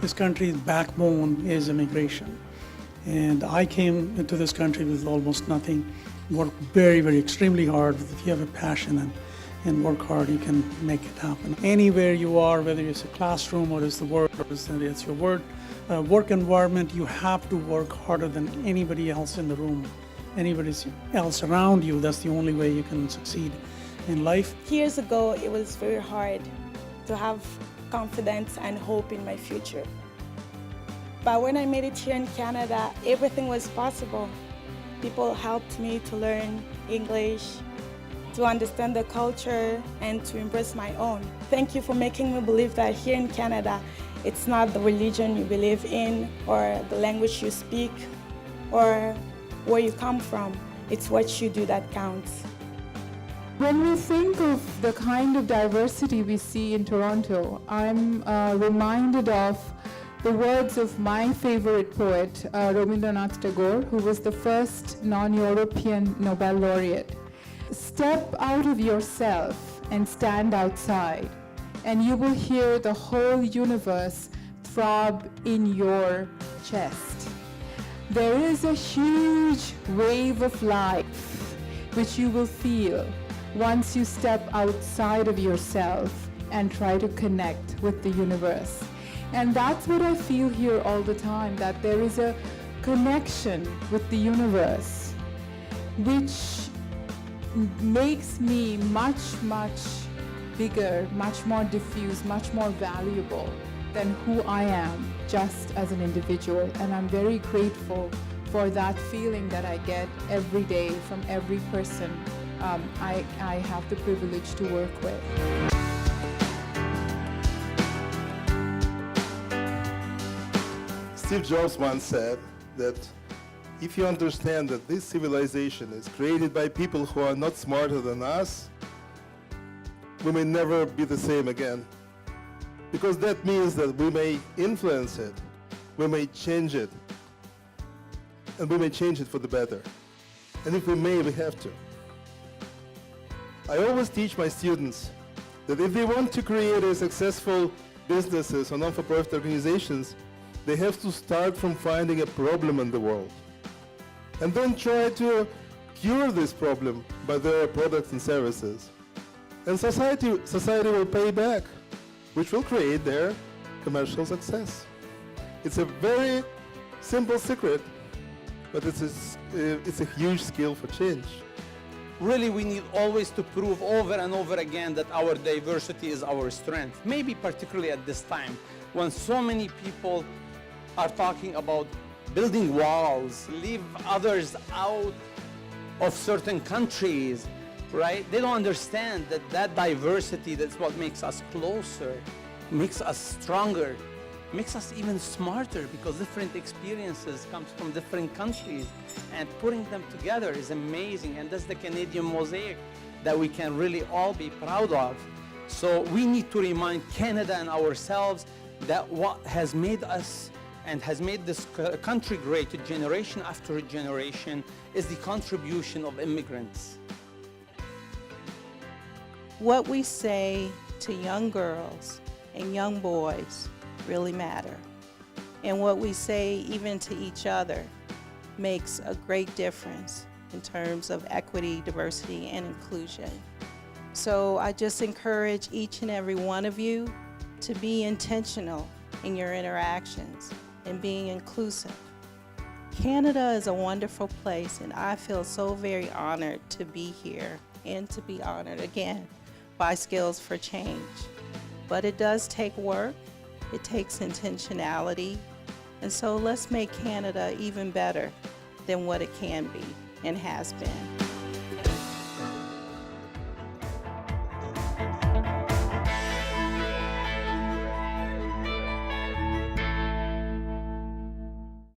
This country's backbone is immigration. And I came into this country with almost nothing, worked very, very extremely hard. If you have a passion and work hard, you can make it happen. Anywhere you are, whether it's a classroom or it's the work, or it's your work environment, you have to work harder than anybody else in the room, anybody else around you. That's the only way you can succeed in life. Years ago, it was very hard to have confidence and hope in my future. But when I made it here in Canada, everything was possible. People helped me to learn English, to understand the culture, and to embrace my own. Thank you for making me believe that here in Canada, it's not the religion you believe in or the language you speak or where you come from. It's what you do that counts. When we think of the kind of diversity we see in Toronto, I'm reminded of the words of my favorite poet, Rabindranath Tagore, who was the first non-European Nobel laureate. Step out of yourself and stand outside, and you will hear the whole universe throb in your chest. There is a huge wave of life which you will feel once you step outside of yourself and try to connect with the universe. And that's what I feel here all the time, that there is a connection with the universe which makes me much, much bigger, much more diffuse, much more valuable than who I am just as an individual. And I'm very grateful for that feeling that I get every day from every person I have the privilege to work with. Steve Jobs once said that if you understand that this civilization is created by people who are not smarter than us, we may never be the same again. Because that means that we may influence it, we may change it, and we may change it for the better. And if we may, we have to. I always teach my students that if they want to create a successful businesses or non-for-profit organizations, they have to start from finding a problem in the world and then try to cure this problem by their products and services. And society will pay back, which will create their commercial success. It's a very simple secret, but it's a huge skill for change. Really, we need always to prove over and over again that our diversity is our strength. Maybe particularly at this time, when so many people are talking about building walls, leave others out of certain countries, right? They don't understand that that diversity, that's what makes us closer, makes us stronger, makes us even smarter, because different experiences comes from different countries, and putting them together is amazing. And that's the Canadian mosaic that we can really all be proud of. So we need to remind Canada and ourselves that what has made us and has made this country great generation after generation is the contribution of immigrants. What we say to young girls and young boys really matter. And what we say even to each other makes a great difference in terms of equity, diversity, and inclusion. So I just encourage each and every one of you to be intentional in your interactions and being inclusive. Canada is a wonderful place, and I feel so very honored to be here and to be honored again by Skills for Change. But it does take work, it takes intentionality, and so let's make Canada even better than what it can be and has been.